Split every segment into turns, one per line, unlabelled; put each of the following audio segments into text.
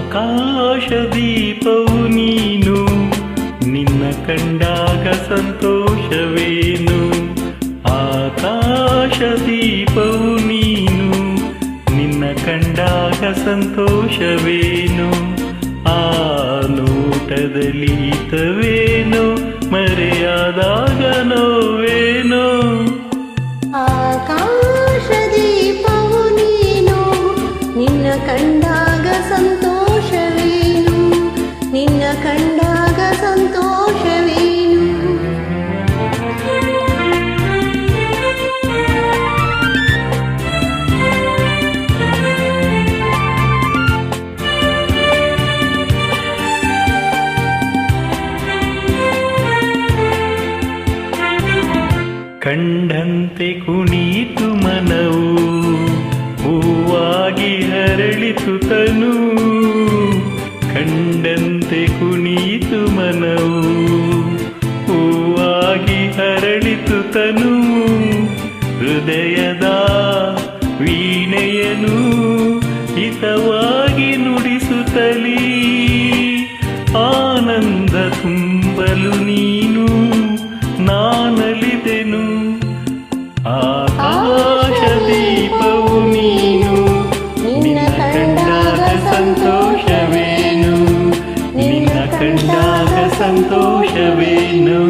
ಆಕಾಶದೀಪವು ನೀನು, ನಿನ್ನ ಕಂಡಾಗ ಸಂತೋಷವೇನು. ಆಕಾಶದೀಪವು ನೀನು, ನಿನ್ನ ಕಂಡಾಗ ಸಂತೋಷವೇನು. ಆ ನೋಟದಲ್ಲಿ ಹಿತವೇನೋ, ಮರೆಯಾದಾಗ ನೋವೇನೋ.
ಆಕಾಶದೀಪವು ನೀನು, ನಿನ್ನ ಕಂಡಾಗ ಸಂತೋಷವೇನು, ನಿನ್ನ ಕಂಡಾಗ ಸಂತೋಷವೇನು.
ಕಂಡಂತೆ ಕುಣಿತು ಮನವು, ಹೂವಾಗಿ ಹರಳಿತು ತನು. ಕಂಡಂತೆ ಕುಣಿತು ಮನವು, ಹೂವಾಗಿ ಹರಳಿತು ತನು. ಹೃದಯದ ವೀಣೆಯನು ಹಿತವಾಗಿ ನುಡಿಸುತ್ತಲೀ, ಆನಂದ ತುಂಬಲು ನೀನು ನಾನಲಿದೆನು. ಆಕಾಶದೀಪವು ನೀನು, ನಿನ್ನ ಕಂಡಾಗ ಸಂತೋಷವೇನು, ನಿನ್ನ ಕಂಡಾಗ ಸಂತೋಷವೇನು.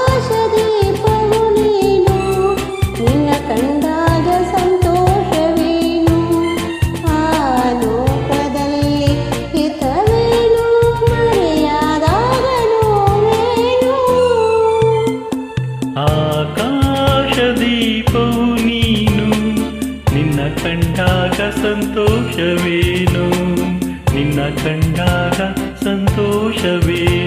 ಆಕಾಶದೀಪವು ನೀನು, ನಿನ್ನ ಕಂಡಾಗ ಸಂತೋಷವೇನು. ಆ ಲೋಕದಲ್ಲಿ ಹಿತವೇನು, ಮರೆಯಾದಾಗ ನೋವೇನು.
ಆಕಾಶದೀಪವು ನೀನು, ನಿನ್ನ ಕಂಡಾಗ ಸಂತೋಷವೇನು, ನಿನ್ನ ಕಂಡಾಗ ಸಂತೋಷವೇನು.